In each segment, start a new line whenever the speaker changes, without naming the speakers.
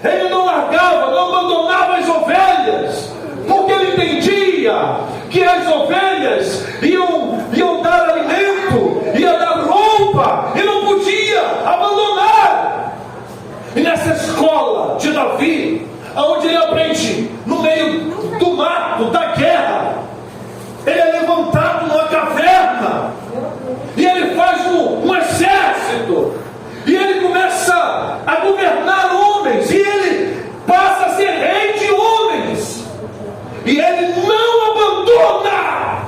Ele não largava, não abandonava as ovelhas, porque ele entendia que as ovelhas iam dar alimento, ia dar roupa, e não podia abandonar. E nessa escola de Davi, onde ele aprende, no meio do mato, da guerra, ele é levantado numa caverna, e ele faz um exército, e ele começa a governar homens, e ele passa a ser rei de homens, e ele não abandona,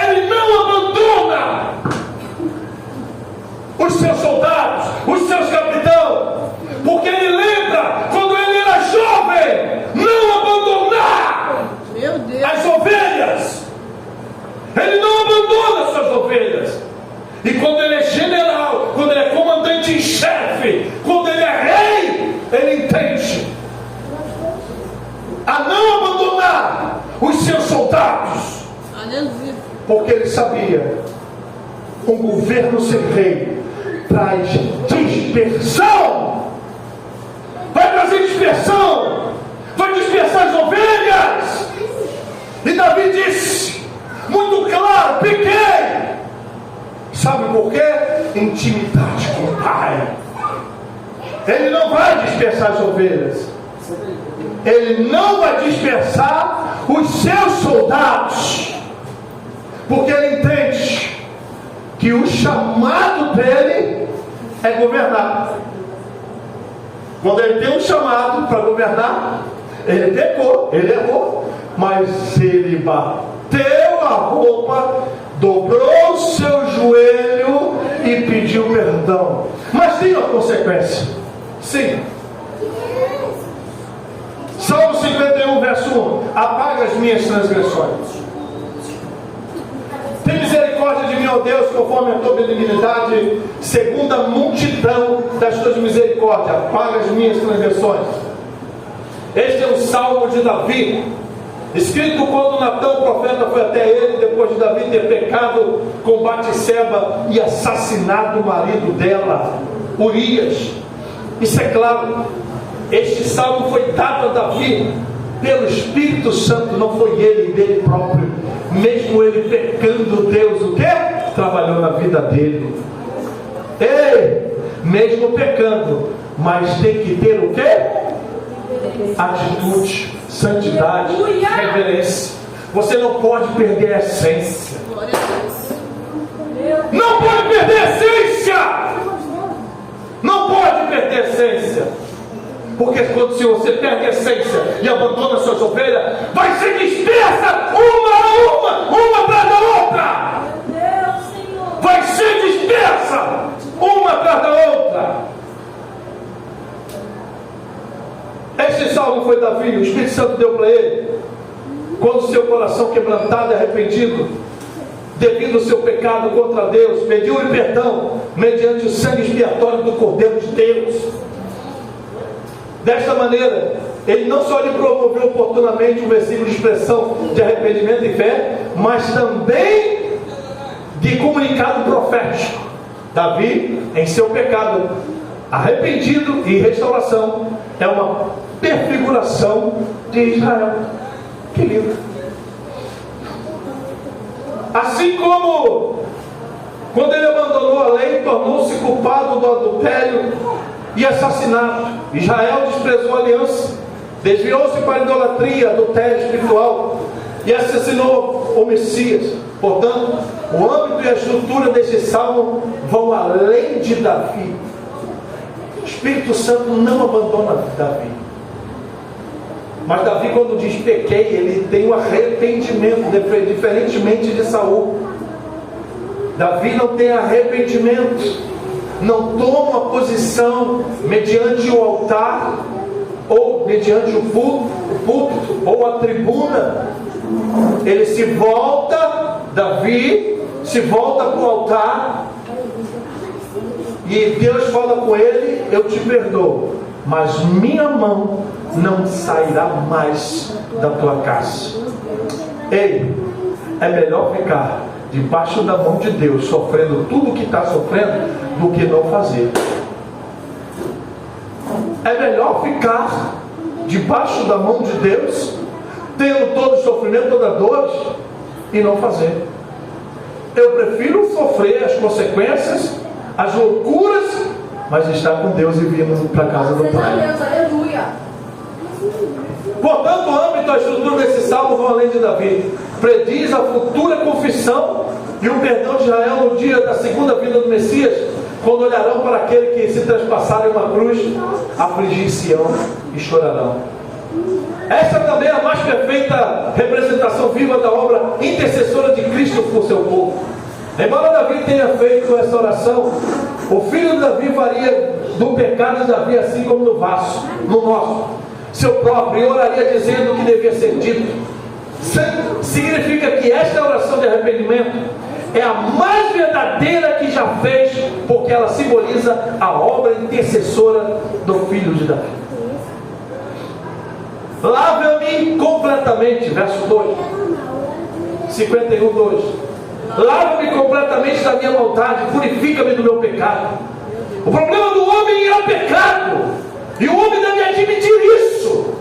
ele não abandona os seus soldados, os seus capitães, porque ele lembra quando ele era jovem, não abandonar as ovelhas. Ele não abandona suas ovelhas. E quando ele é general, quando ele é comandante em chefe, quando ele é rei, ele entende a não abandonar os seus soldados, porque ele sabia, um governo sem rei traz dispersão, vai trazer dispersão, vai dispersar as ovelhas. E Davi disse muito claro: pequei. Sabe por quê? Intimidade com o Pai. Ele não vai dispersar as ovelhas, ele não vai dispersar os seus soldados, porque ele entende que o chamado dele é governar. Quando ele tem um chamado para governar, ele pecou, ele errou, mas ele bateu a roupa, dobrou o seu joelho e pediu perdão. Mas tem uma consequência. Sim. Salmo 51, verso 1: apaga as minhas transgressões. Tem misericórdia de mim, ó Deus, conforme a tua benignidade, segundo a multidão das tuas misericórdias. Apaga as minhas transgressões. Este é o salmo de Davi, escrito quando Natão, o profeta, foi até ele, depois de Davi ter pecado com Batseba e assassinado o marido dela, Urias. Isso é claro. Este salmo foi dado a Davi pelo Espírito Santo, não foi ele dele próprio. Mesmo ele pecando, Deus o quê? Trabalhou na vida dele. Ei, mesmo pecando, mas tem que ter o quê? Atitude, santidade, reverência. Você não pode perder a essência. Não pode perder a essência. Não pode perder a essência. Porque quando se você perde a essência e abandona suas ovelhas, vai ser dispersa uma atrás da outra. Vai ser dispersa uma atrás da outra. Este salmo foi Davi, o Espírito Santo deu para ele quando seu coração quebrantado e arrependido devido ao seu pecado contra Deus, pediu-lhe perdão mediante o sangue expiatório do Cordeiro de Deus. Desta maneira, ele não só lhe promoveu oportunamente um versículo de expressão de arrependimento e fé, mas também de comunicado profético. Davi, em seu pecado, arrependido e restauração, é uma prefiguração de Israel. Que lindo! Assim como quando ele abandonou a lei, tornou-se culpado do adultério e assassinato. Israel desprezou a aliança, desviou-se para a idolatria, adultério espiritual e assassinou o Messias. Portanto, o âmbito e a estrutura desse salmo vão além de Davi. O Espírito Santo não abandona Davi. Mas Davi, quando diz pequei, ele tem um arrependimento, diferentemente de Saul. Davi não tem arrependimento, não toma posição mediante o altar, ou mediante o púlpito, ou a tribuna. Ele se volta, Davi se volta para o altar, e Deus fala com ele: eu te perdoo, mas minha mão não sairá mais da tua casa. Ei, é melhor ficar debaixo da mão de Deus, sofrendo tudo o que está sofrendo, do que não fazer. É melhor ficar ficar debaixo da mão de Deus, tendo todo o sofrimento, toda a dor, e não fazer. Eu prefiro sofrer as consequências, as loucuras, mas estar com Deus e vir para a casa do Pai. Portanto, o âmbito, a estrutura desse salmo vão além de Davi. Prediz a futura confissão e o perdão de Israel no dia da segunda vinda do Messias, quando olharão para aquele que se traspassar em uma cruz, afligir-se-ão e chorarão. Essa também é a mais perfeita representação viva da obra intercessora de Cristo por seu povo. Embora Davi tenha feito essa oração, o filho de Davi varia do pecado de Davi, assim como no nosso, seu próprio, e oraria dizendo o que devia ser dito. Significa que esta oração de arrependimento é a mais verdadeira que já fez, porque ela simboliza a obra intercessora do filho de Davi. Lava-me completamente, verso 2, 51, 2. Lava-me completamente da minha maldade, purifica-me do meu pecado. O problema do homem é o pecado, e o homem deve admitir isso.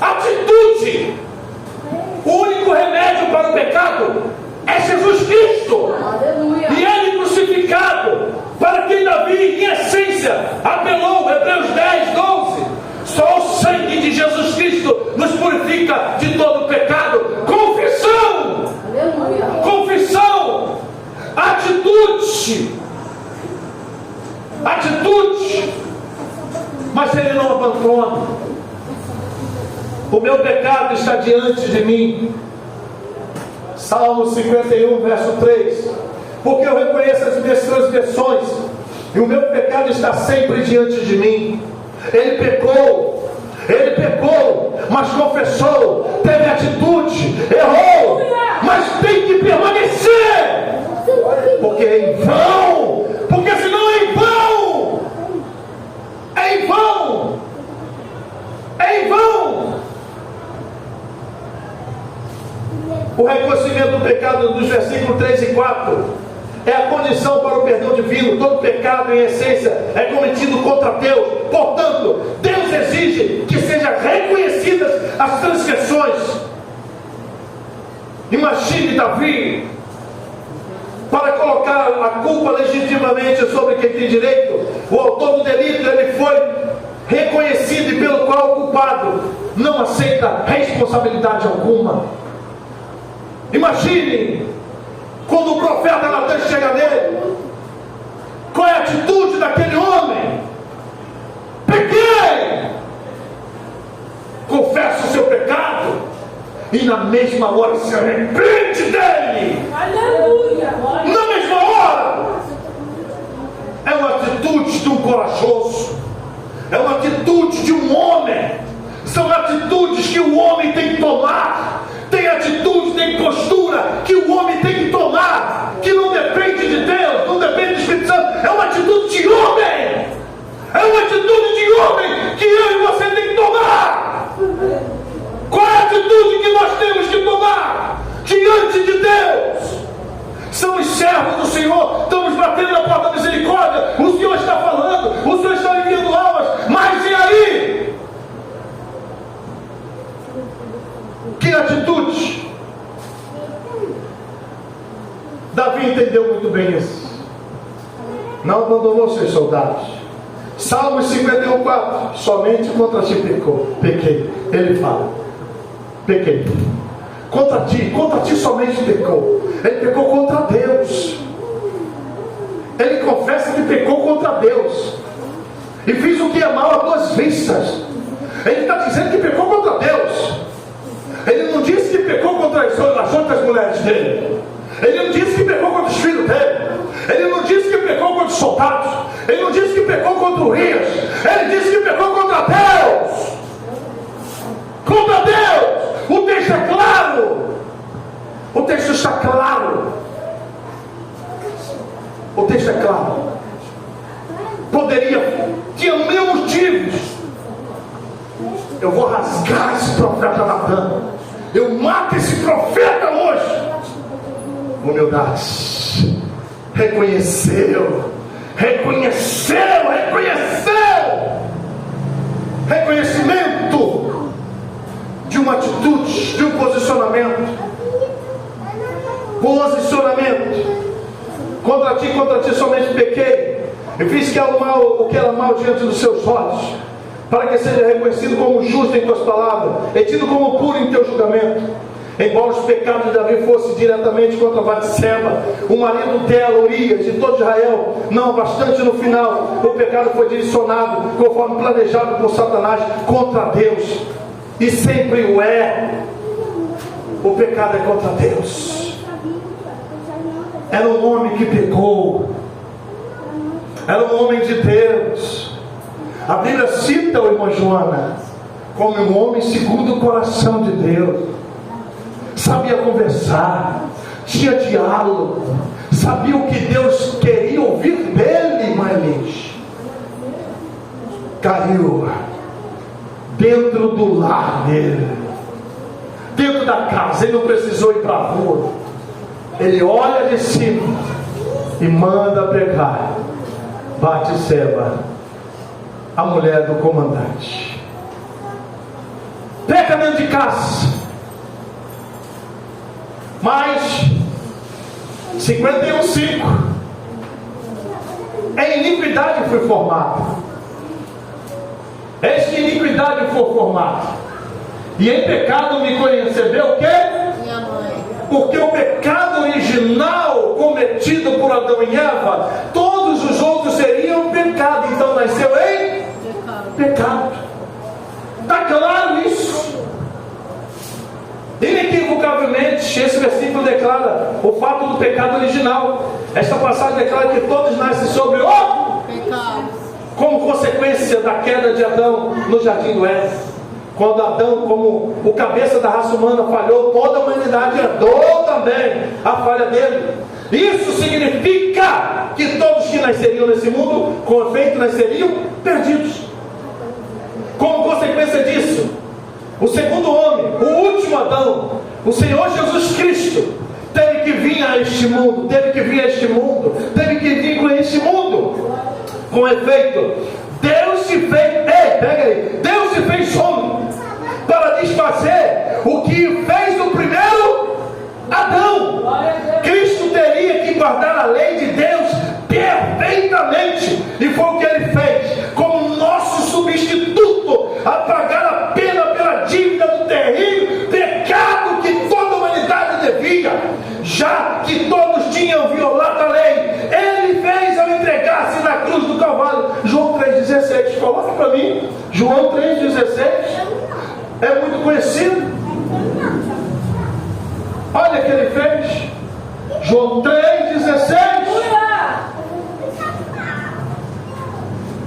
Atitude. O único remédio para o pecado é Jesus Cristo. Aleluia. E Ele crucificado, para quem Davi, em essência, apelou, Hebreus 10, 12. Só o sangue de Jesus Cristo nos purifica de todo o pecado. Confissão. Aleluia. Confissão. Atitude. Atitude. Mas Ele não abandona. O meu pecado está diante de mim. Salmo 51, verso 3. Porque eu reconheço as minhas transgressões, e o meu pecado está sempre diante de mim. Ele pecou, mas confessou, teve atitude, errou, mas tem que permanecer. Porque é em vão, porque senão é em vão. É em vão. É em vão. O reconhecimento do pecado dos versículos 3 e 4 é a condição para o perdão divino. Todo pecado, em essência, é cometido contra Deus. Portanto, Deus exige que sejam reconhecidas as transgressões. Imagine Davi, para colocar a culpa legitimamente sobre quem tem direito, o autor do delito, ele foi reconhecido, e pelo qual o culpado não aceita responsabilidade alguma. Imagine quando o profeta Natan chega nele, qual é a atitude daquele homem? Pequei, confessa o seu pecado, e na mesma hora se arrepende dele. Aleluia! Na mesma hora. É uma atitude de um corajoso, é uma atitude de um homem. São atitudes que o homem tem que tomar. Tem atitude, tem postura que o homem tem que tomar, que não depende de Deus, não depende do Espírito Santo. É uma atitude de homem. É uma atitude de homem que eu e você tem que tomar. Qual é a atitude que nós temos que tomar diante de Deus? São os servos do Senhor, estamos batendo na porta da misericórdia. O Senhor está falando, o Senhor está enviando almas, mas e aí? Que atitude? Davi entendeu muito bem isso. Não abandonou seus soldados. Salmo 51, 4. Somente contra ti pequei. Ele fala: pequei. Contra ti somente pecou. Ele pecou contra Deus. Ele confessa que pecou contra Deus. E fiz o que é mal a tuas vistas. Ele está dizendo que pecou contra Deus. Ele não disse que pecou contra as outras mulheres dele. Ele não disse que pecou contra os filhos dele. Ele não disse que pecou contra os soldados. Ele não disse que pecou contra o Urias. Ele disse que pecou contra Deus. Contra Deus. O texto é claro. O texto está claro. O texto é claro. Tinha mil motivos. Eu vou rasgar esse profeta Natan. Eu mato esse profeta hoje. Humildade. Reconheceu. reconhecimento de uma atitude, de um posicionamento. Contra ti somente pequei, e fiz o que era mal diante dos seus olhos, para que seja reconhecido como justo em tuas palavras, e tido como puro em teu julgamento. Embora os pecados de Davi fossem diretamente contra Batseba, o marido dela, Urias, de todo Israel, não bastante no final, o pecado foi direcionado, conforme planejado por Satanás, contra Deus, e sempre o é. O pecado é contra Deus. Era um homem que pecou, era um homem de Deus. A Bíblia cita o irmão Joana como um homem segundo o coração de Deus. Sabia conversar, tinha diálogo, sabia o que Deus queria ouvir dele, mas caiu dentro do lar dele, dentro da casa. Ele não precisou ir para a rua, ele olha de cima e manda pegar Batseba, a mulher do comandante. Peca dentro de casa. Mas 51:5, em iniquidade foi formado. Eis que iniquidade foi formada, e em pecado me concebeu o quê? Minha mãe. Porque o pecado original cometido por Adão e Eva, todos os outros seriam pecado. Então nasceu em pecado. Está claro isso? Inequivocavelmente, esse versículo declara o fato do pecado original. Esta passagem declara que todos nascem sobre o pecado, como consequência da queda de Adão no jardim do Éden. Quando Adão, como o cabeça da raça humana, falhou, toda a humanidade herdou também a falha dele. Isso significa que todos que nasceriam nesse mundo, com efeito, nasceriam perdidos. Como consequência disso, o segundo homem, o último Adão, o Senhor Jesus Cristo, teve que vir a este mundo, teve que vir com este mundo. Com efeito, Deus se fez, Deus se fez homem para desfazer o que fez o primeiro Adão. Cristo teria que guardar a lei de Deus perfeitamente, e foi o que ele fez, como nosso substituto, a pagar a pena pela dívida do terrível pecado que toda a humanidade devia, já que todos tinham violado a lei. Ele fez ao entregar-se na cruz do Calvário. João 3,16, coloca para mim. João 3,16 é muito conhecido. Olha o que ele fez. João 3,16.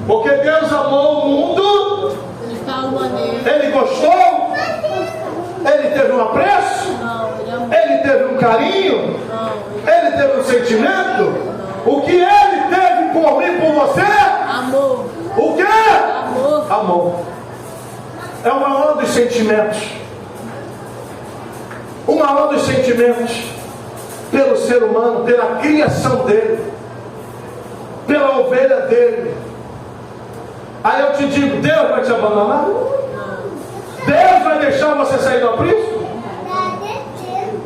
Porque Deus amou o mundo, ele gostou, ele teve um apreço, ele teve um carinho, ele teve um sentimento. O que ele teve por mim, por você? Amor. O que? Amor. É o maior dos sentimentos. O maior dos sentimentos pelo ser humano, pela criação dele, pela ovelha dele. Aí eu te digo, Deus vai te abandonar? Deus vai deixar você sair do aprisco?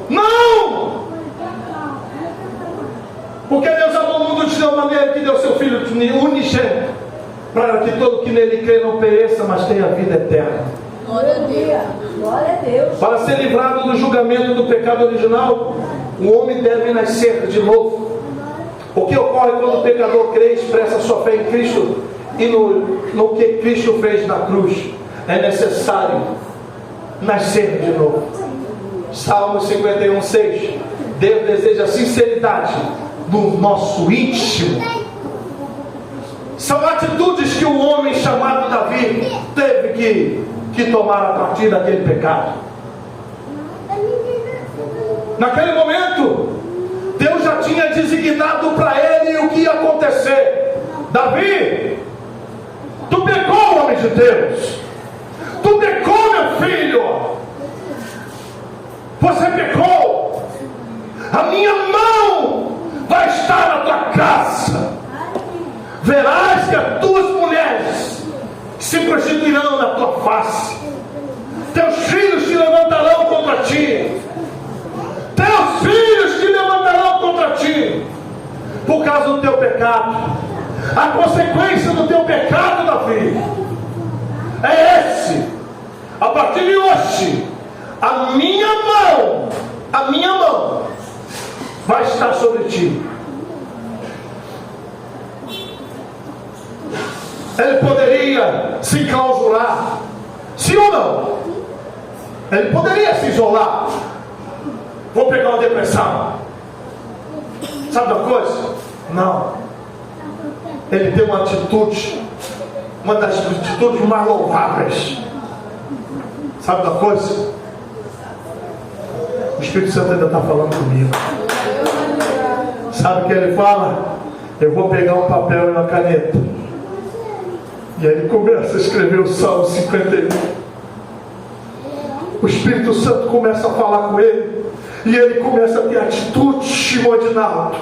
Não! Porque Deus amou o mundo de tal maneira que deu seu Filho unigênito, para que todo que nele crê não pereça, mas tenha vida eterna.
Glória a Deus. Glória a Deus.
Para ser livrado do julgamento do pecado original, o homem deve nascer de novo. O que ocorre quando o pecador crê e expressa sua fé em Cristo e no que Cristo fez na cruz? É necessário nascer de novo. Salmo 51:6. Deus deseja sinceridade no nosso íntimo. São atitudes que o homem chamado Davi teve que tomar a partir daquele pecado. Naquele momento, Deus já tinha designado para ele o que ia acontecer. Davi, tu pecou, homem de Deus. Tu pecou, meu filho. Você pecou. A minha mão vai estar na tua casa. Verás que as tuas mulheres se prostituirão na tua face. Teus filhos te levantarão contra ti. Teus filhos te levantarão contra ti. Por causa do teu pecado. A consequência do teu pecado, Davi, é esse. A partir de hoje, a minha mão vai estar sobre ti. Ele poderia se enclausurar, sim ou não? Ele poderia se isolar. Vou pegar uma depressão. Sabe uma coisa? Não. Ele tem uma atitude, uma das atitudes mais louváveis. Sabe uma coisa? O Espírito Santo ainda está falando comigo. Sabe o que ele fala? Eu vou pegar um papel e uma caneta. E aí ele começa a escrever o Salmo 51. O Espírito Santo começa a falar com ele. E ele começa a ter atitude, Modinaldo,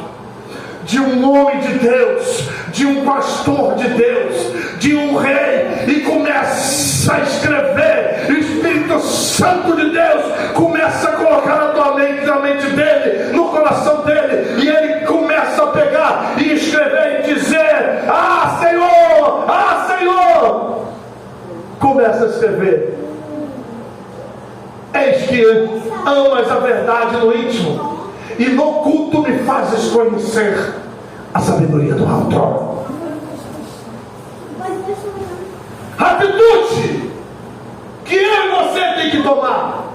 de um homem de Deus, de um pastor de Deus, de um rei. E começa a escrever. O Espírito Santo de Deus começa a colocar na tua mente, na mente dele, no coração dele. E ele começa a pegar e escrever e dizer: ah, Senhor! Ah, Senhor! Começa a escrever: eis que amas a verdade no íntimo, e no oculto me fazes conhecer a sabedoria do alto. Atitude que eu e você tem que tomar.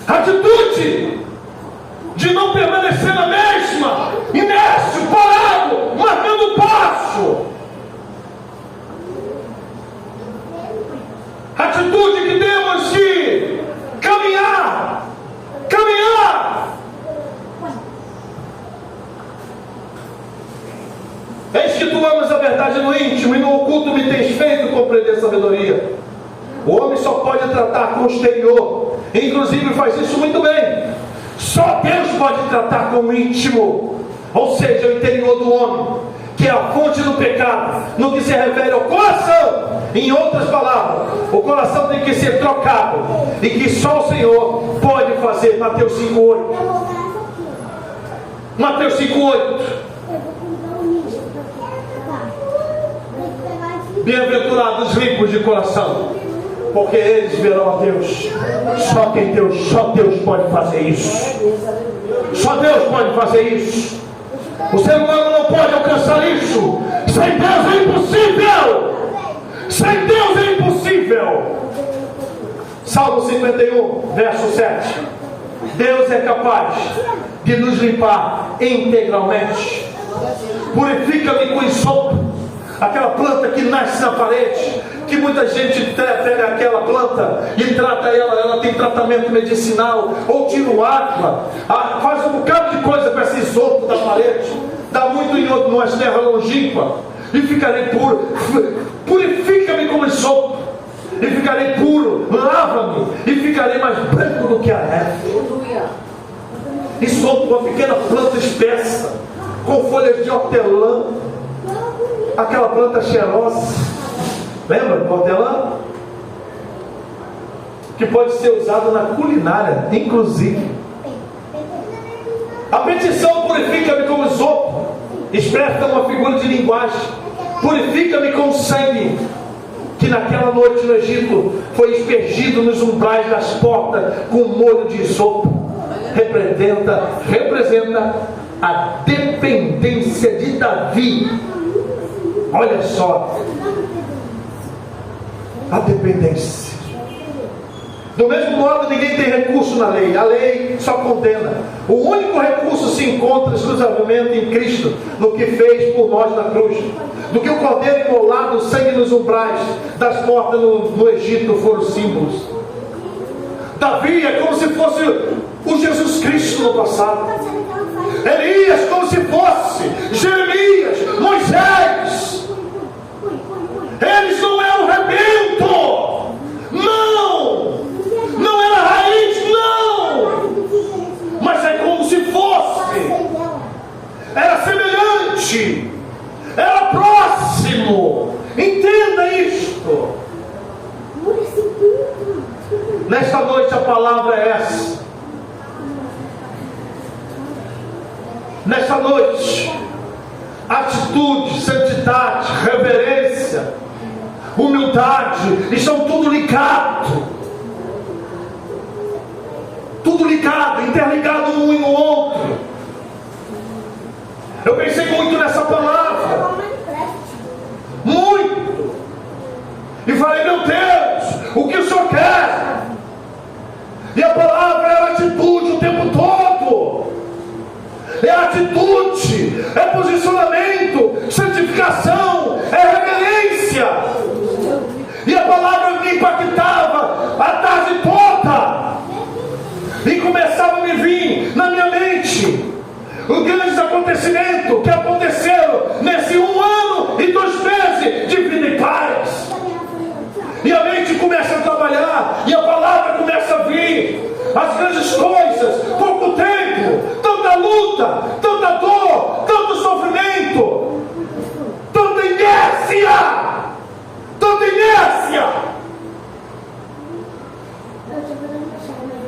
Atitude de não permanecer na mesma, inércio, parado, marcando passo. Atitude que temos que caminhar. Eis que tu amas a verdade no íntimo, e no oculto me tens feito compreender sabedoria. O homem só pode tratar com o exterior, inclusive faz isso muito bem. Só Deus pode tratar com o íntimo, ou seja, o interior do homem, que é a fonte do pecado, no que se refere ao coração. Em outras palavras, o coração tem que ser trocado, e que só o Senhor pode fazer. Mateus 5,8. Mateus 5,8. Bem-aventurados os ricos de coração, porque eles verão a Deus. Só Deus pode fazer isso. Só Deus pode fazer isso. O ser humano não pode alcançar isso. Sem Deus é impossível. Sem Deus é impossível. Salmo 51, verso 7. Deus é capaz de nos limpar integralmente. Purifica-me com isopo. Aquela planta que nasce na parede, que muita gente pega aquela planta e trata ela tem tratamento medicinal, ou tira água, faz um bocado de coisa com esse isopo da parede, dá muito em umas terras longínquas, e ficarei puro. Purifica-me como isopo, e ficarei puro. Lava-me, e ficarei mais branco do que a neve. Isopo, uma pequena planta espessa, com folhas de hortelã, aquela planta cheirosa. Lembra do hortelã? Que pode ser usada na culinária, inclusive. A petição purifica-me como isopo expressa uma figura de linguagem. Purifica-me com sangue, que naquela noite no Egito foi espergido nos umbrais das portas com molho de isopo. Representa a dependência de Davi. Olha só, a dependência. Do mesmo modo, ninguém tem recurso na lei. A lei só condena. O único recurso se encontra exclusivamente em Cristo, no que fez por nós na cruz. Do que o cordeiro imolado, o sangue nos umbrais das portas no Egito foram símbolos. Davi é como se fosse o Jesus Cristo no passado. Elias como se fosse Jeremias, Moisés. Eles não eram rebento, não era raiz, não, mas é como se fosse, era semelhante, era próximo. Entenda isso. Nesta noite a palavra é essa. Nesta noite, atitude, santidade, reverência, humildade, estão tudo ligado. Tudo ligado, interligado um no outro. Eu pensei muito nessa palavra. Muito. E falei, meu Deus, o que o Senhor quer? E a palavra é atitude o tempo todo. É atitude, é posicionamento, santificação, é reverência. E a palavra me impactava a tarde toda. E começava a me vir na minha mente os grandes acontecimentos que aconteceram nesse 1 ano e 2 meses de vida e paz. E a mente começa a trabalhar, e a palavra começa a vir. As grandes coisas, pouco tempo, tanta luta, tanta dor, tanto sofrimento, tanta inércia, tanta inércia.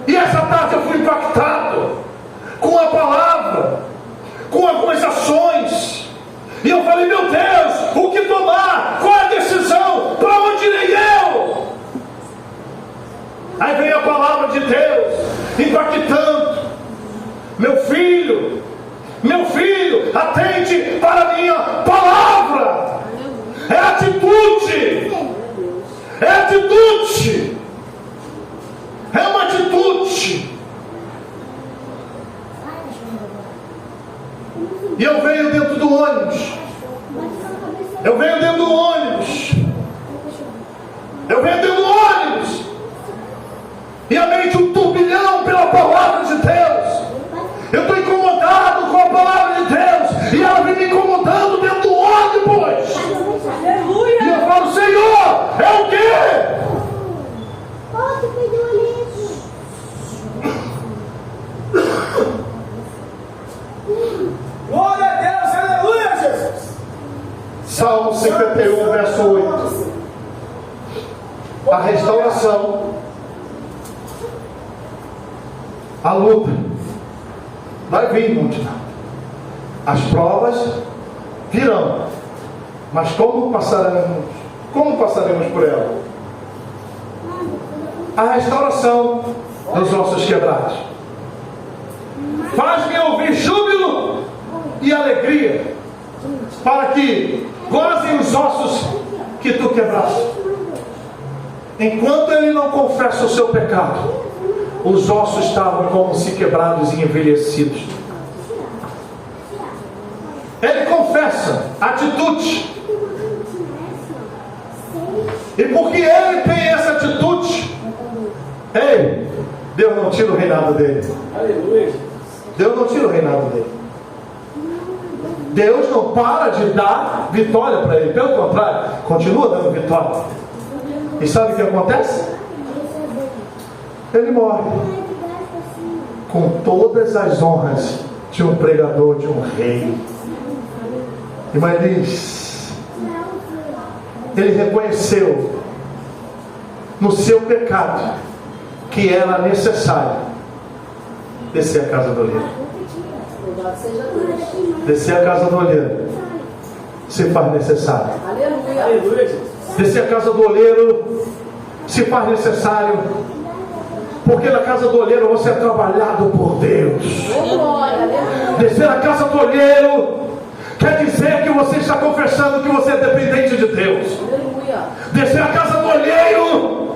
E essa tarde eu fui impactado com a palavra, com algumas ações. E eu falei, meu Deus, o que tomar? Qual é a decisão? Para onde irei eu? Aí vem a palavra de Deus, impactando. Meu filho, atende para a minha palavra. É atitude. É atitude. É uma atitude. E eu venho dentro do ônibus. Eu venho dentro do ônibus. E a mente um turbilhão pela palavra de Deus. Eu estou incomodado com a palavra de Deus. E ela vem me incomodando dentro do ônibus.
Aleluia.
E eu falo, Senhor, é o quê?
Glória a Deus, aleluia, Jesus.
Salmo 51, verso 8. A restauração, a luta vai vir, multidão. As provas virão. Mas como passaremos por ela? A restauração dos ossos quebrados. Faz-me ouvir júbilo e alegria, para que gozem os ossos que tu quebraste. Enquanto ele não confessa o seu pecado, os ossos estavam como se quebrados e envelhecidos. Ele confessa, atitude. E porque ele tem essa atitude, ei, Deus não tira o reinado dele.
Aleluia.
Deus não tira o reinado dele. Deus não para de dar vitória para ele. Pelo contrário, continua dando vitória. E sabe o que acontece? Ele morre com todas as honras de um pregador, de um rei. E mas ele reconheceu no seu pecado que era necessário descer a casa do olheiro. Descer a casa do olheiro se faz necessário. Descer a casa do olheiro se faz necessário, porque na casa do olheiro você é trabalhado por Deus. Descer a casa do olheiro quer dizer que você está confessando que você é dependente de Deus. Descer a casa do olheiro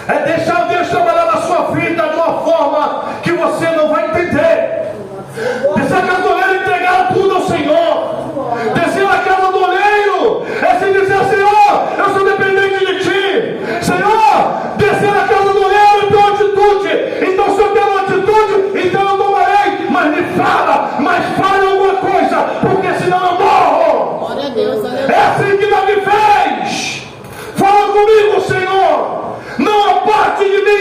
é deixar Deus trabalhar na sua vida de uma forma que você não vai entender. Descer a casa do olheiro é entregar tudo ao Senhor. Descer a casa do olheiro é se dizer, Senhor, eu sou dependente de Ti. Senhor, descer a casa do olheiro é tua atitude. Então se eu tenho uma atitude, então eu tomarei. Mas me fala alguma coisa, porque senão eu morro.
Glória a Deus, aleluia.
É assim que Davi fez. Fala comigo, Senhor. Não aparte de mim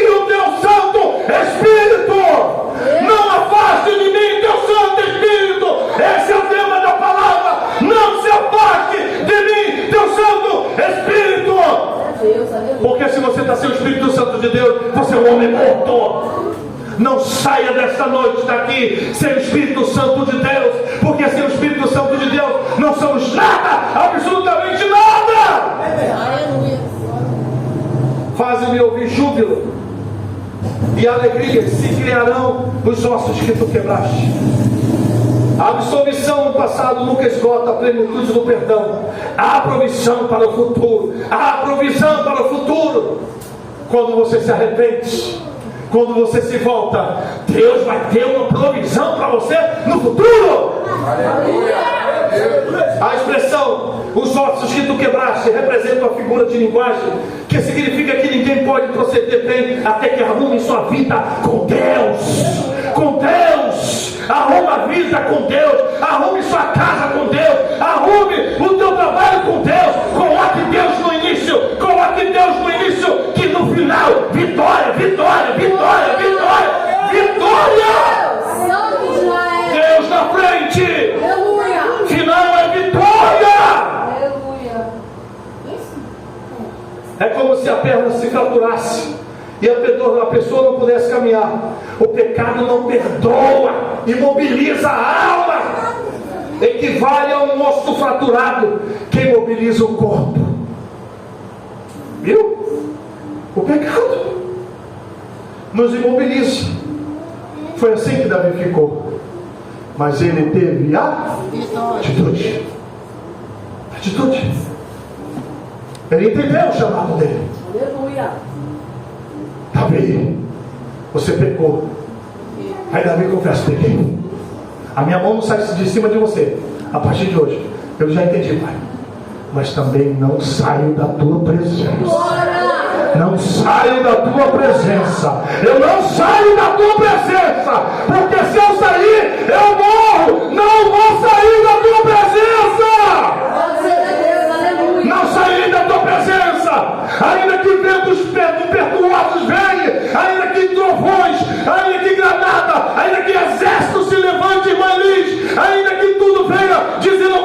de Deus, você é um homem morto. Não saia desta noite daqui sem o Espírito Santo de Deus, porque sem o Espírito Santo de Deus não somos nada, absolutamente nada.
Aleluia.
Faz-me ouvir júbilo e alegria, se criarão os ossos que tu quebraste. A absolvição no passado nunca esgota a plenitude do perdão. Há provisão para o futuro. Há provisão para o futuro. Quando você se arrepende, quando você se volta, Deus vai ter uma provisão para você no futuro. A expressão os ossos que tu quebraste representa uma figura de linguagem que significa que ninguém pode proceder bem até que arrume sua vida com Deus. Com Deus. Arrume a vida com Deus. Arrume sua casa com Deus. Arrume o teu trabalho com Deus. Coloque Deus no início. Coloque Deus no início, que no final, vitória, vitória, vitória, vitória, vitória. Deus na frente. Final é vitória. É como se a perna se fraturasse e a pessoa não pudesse caminhar. O pecado não perdoa, imobiliza a alma. Equivale a um osso fraturado que imobiliza o corpo. Viu? O pecado nos imobiliza. Foi assim que Davi ficou. Mas ele teve a atitude. Atitude. Ele entendeu o chamado dele.
Aleluia.
Davi, você pecou. Aí Davi confessa: pequei. A minha mão não sai de cima de você. A partir de hoje, eu já entendi, pai. Mas também não saio da tua presença. Não saio da tua presença. Eu não saio da tua presença. Porque se eu sair, eu morro. Não vou sair da tua presença. Não sairei da tua presença. Ainda que ventos impetuosos venham, ainda que trovões, ainda que granada, ainda que exército se levante em Malis, ainda que tudo venha dizendo ao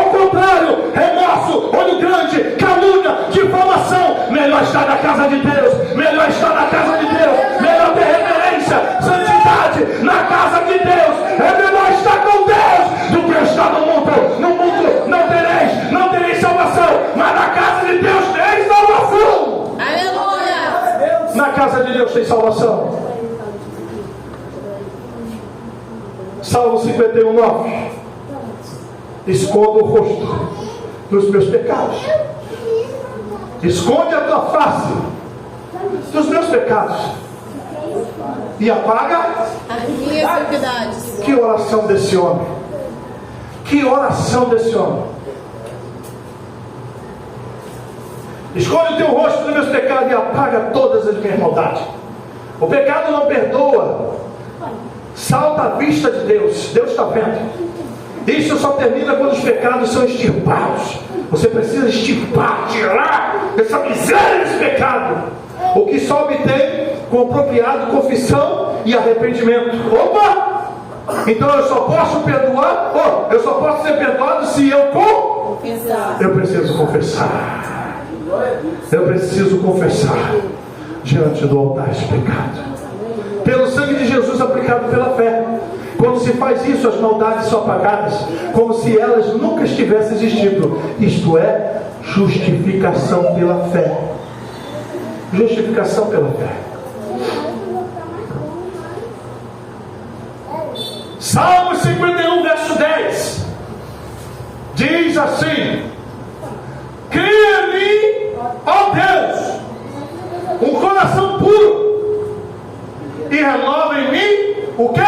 contrário, remorso, olho grande, calúnia, difamação, melhor estar na casa de Deus, melhor estar na casa de Deus, melhor ter reverência, santidade na casa de Deus. É melhor estar com Deus do que estar no mundo. No mundo não tereis salvação, mas na casa de Deus tereis salvação.
Aleluia.
Na casa de Deus tem salvação. Salmo 51:9. Esconda o rosto dos meus pecados. Esconde a tua face dos meus pecados e apaga
as minhas iniquidades.
Que oração desse homem. Que oração desse homem. Esconde o teu rosto dos meus pecados e apaga todas as minhas maldades. O pecado não perdoa. Salta à vista de Deus. Deus está vendo. Isso só termina quando os pecados são extirpados. Você precisa extirpar, tirar essa miséria desse pecado. O que só obtém com apropriado confissão e arrependimento. Opa! Então eu só posso perdoar, eu só posso ser perdoado se eu confessar. Eu preciso confessar. Eu preciso confessar diante do altar esse pecado. Pelo sangue de Jesus aplicado pela fé. Quando se faz isso, as maldades são apagadas, como se elas nunca estivessem existindo. Isto é, justificação pela fé. Justificação pela fé. Salmo 51, verso 10. Diz assim: cria em mim, ó Deus, um coração puro, e renova em mim o quê?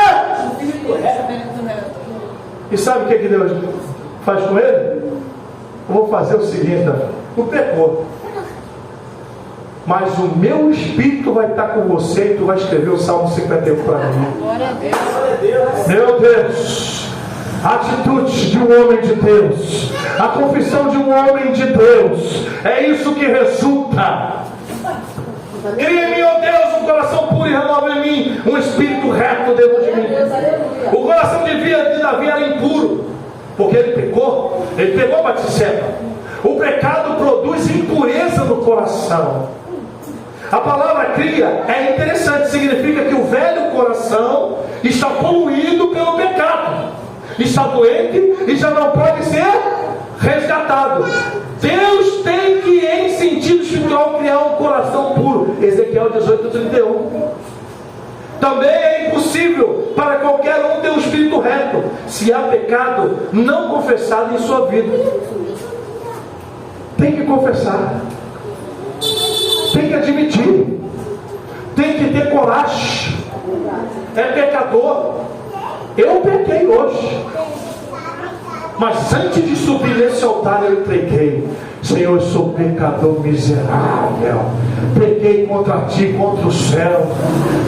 E sabe o que Deus faz com ele? Eu vou fazer o seguinte: não pecou, mas o meu espírito vai estar com você e tu vai escrever o Salmo 51 para mim.
Glória a Deus.
Meu Deus, a atitude de um homem de Deus, a confissão de um homem de Deus, é isso que resulta. Cria em mim, ó Deus, um coração puro e renova em mim um espírito reto dentro de mim. O coração de Davi era impuro, porque ele pecou Batseba. O pecado produz impureza no coração. A palavra cria é interessante, significa que o velho coração está poluído pelo pecado, está doente e já não pode ser resgatado. Deus tem que, em sentido espiritual, criar um coração puro. Ezequiel 18:31. Também é impossível para qualquer um ter um espírito reto, se há pecado não confessado em sua vida. Tem que confessar, tem que admitir, tem que ter coragem. É pecador. Eu pequei hoje, mas antes de subir nesse altar eu entreguei: Senhor, eu sou pecador miserável, pequei contra ti, contra o céu,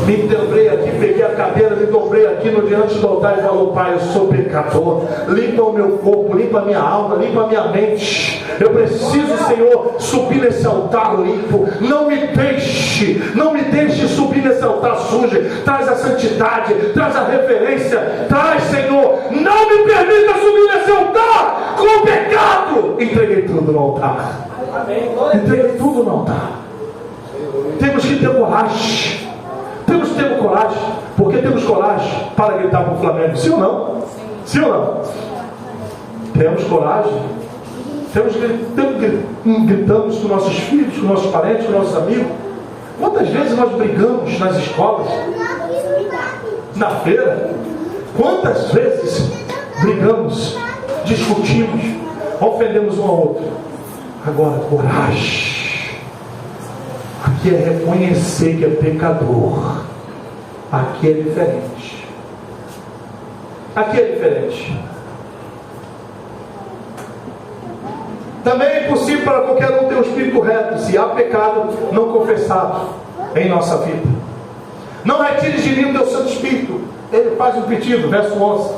me dobrei aqui, peguei a cadeira, me dobrei aqui no diante do altar e falou: Pai, eu sou pecador, limpa o meu corpo, limpa a minha alma, limpa a minha mente. Eu preciso, Senhor, subir nesse altar limpo. Não me deixe subir nesse altar sujo. Traz a santidade, traz a reverência, traz, Senhor, não me permita subir nesse altar com pecado. Entreguei tudo no altar. Entreguei tudo no altar. Temos que ter coragem. Temos que ter coragem. Porque temos coragem para gritar para o Flamengo. Sim ou não? Sim ou não? Temos coragem. Gritamos com nossos filhos, com nossos parentes, com nossos amigos. Quantas vezes nós brigamos nas escolas, na feira? Quantas vezes brigamos, discutimos, ofendemos um ao outro? Agora, coragem. Aqui é reconhecer que é pecador. Aqui é diferente. Aqui é diferente. Também é impossível para qualquer um ter um espírito reto, se há pecado não confessado em nossa vida. Não retires de mim o teu Santo Espírito. Ele faz um pedido, verso 11.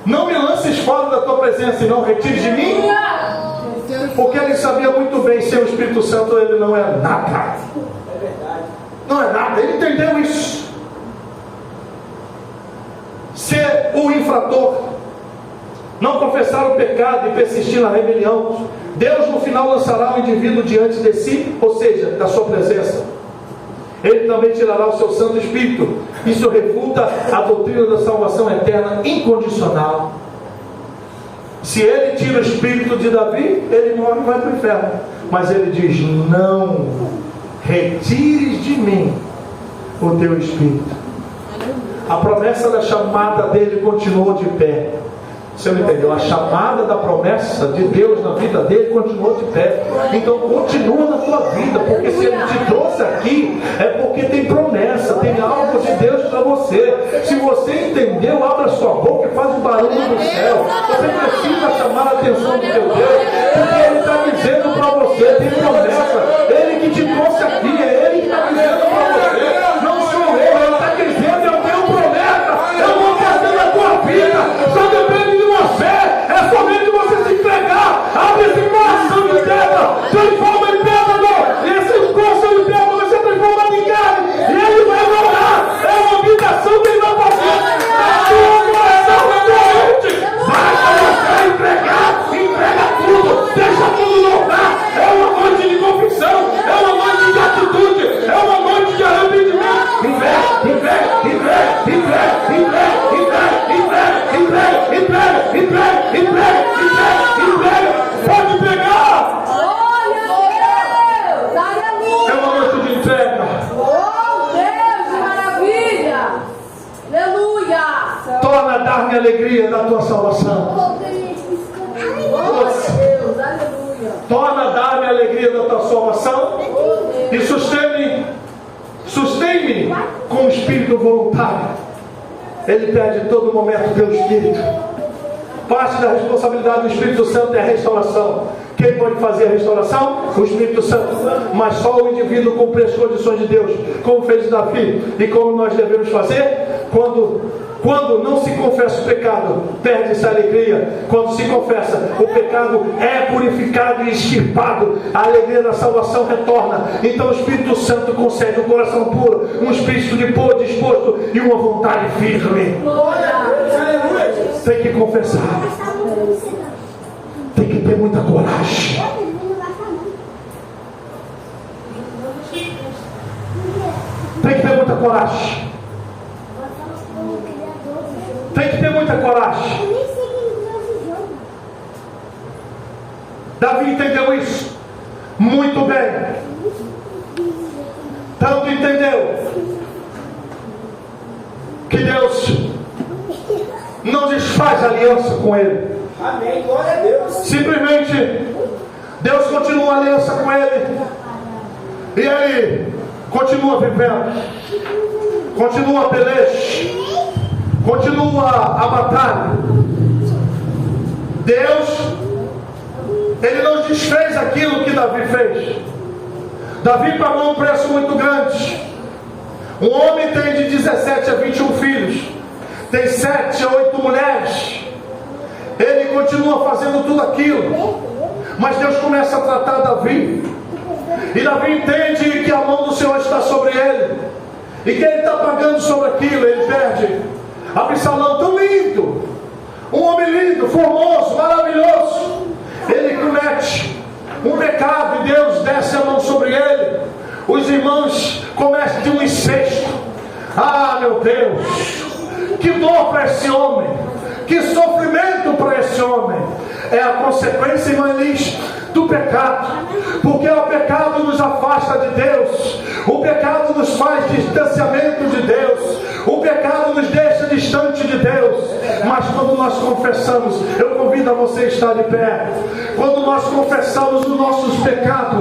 Não me lances fora da tua presença e não retires de mim. Porque ele sabia muito bem, sem o Espírito Santo ele não é nada. Não é nada, ele entendeu isso. Ser o infrator, não confessar o pecado e persistir na rebelião, Deus no final lançará o indivíduo diante de si, ou seja, da sua presença. Ele também tirará o seu Santo Espírito. Isso refuta a doutrina da salvação eterna incondicional. Se ele tira o espírito de Davi, ele morre e vai para o inferno. Mas ele diz: não retires de mim o teu espírito. A promessa da chamada dele continuou de pé. Você não entendeu? A chamada da promessa de Deus na vida dele continuou de pé. Então continua na tua vida, porque se ele te trouxe aqui é porque tem promessa, tem algo de Deus para você. Se você entendeu, abra sua boca e faz um barulho no céu. Você precisa chamar a atenção do teu Deus, porque ele está dizendo para você, tem promessa. Ele que te trouxe aqui, é ele que está dizendo para você. Não sou eu, ele está dizendo: eu tenho promessa, eu vou fazer na tua vida. Só depende de você, é somente você se entregar. Abre esse coração de pedra, transforma em pedra, esse coração de pedra vai ser transformado em carne, e ele vai morar. É uma habitação que ele vai fazer. A tua coração é doente. Basta você entregar, entrega tudo, deixa tudo no altar. É uma noite de confissão, é uma noite de atitude, é uma noite de arrependimento. Pode pegar!
Glória a Deus! Aleluia!
É uma noite de entrega.
Oh Deus, que maravilha! Aleluia!
Torna a dar-me a alegria da tua salvação.
Glória a Deus! Aleluia!
Torna a dar-me a alegria da tua salvação. E sustém-me com o espírito voluntário. Ele pede todo momento pelo espírito. Parte da responsabilidade do Espírito Santo é a restauração. Quem pode fazer a restauração? O Espírito Santo. Mas só o indivíduo cumpre as condições de Deus, como fez Davi. E como nós devemos fazer? Quando não se confessa o pecado, perde-se a alegria. Quando se confessa, o pecado é purificado e extirpado. A alegria da salvação retorna. Então o Espírito Santo concede um coração puro, um espírito de boa disposto e uma vontade firme. Tem que confessar. Tem que ter muita coragem. coragem. Tem que ter muita coragem. Davi entendeu isso muito bem. Tanto entendeu que Deus não desfaz aliança com ele.
Amém, glória a Deus.
Simplesmente Deus continua a aliança com ele. E ele continua vivendo. Continua a peleja. Continua a batalha. Deus, ele não desfez aquilo que Davi fez. Davi pagou um preço muito grande. Um homem tem de 17 a 21 filhos. Tem 7 a 8 mulheres. Ele continua fazendo tudo aquilo. Mas Deus começa a tratar Davi. E Davi entende que a mão do Senhor está sobre ele. E que ele está pagando sobre aquilo. Ele perde Absalão, tão lindo. Um homem lindo, formoso, maravilhoso. Ele comete um pecado e Deus desce a mão sobre ele. Os irmãos começam de um incesto. Ah, meu Deus, que dor para esse homem, que sofrimento para esse homem. É a consequência, irmã Elis, do pecado. Porque o pecado nos afasta de Deus. O pecado nos faz distanciamento de Deus. O pecado nos deixa distante de Deus. Mas quando nós confessamos, eu convido a você a estar de pé. Quando nós confessamos os nossos pecados,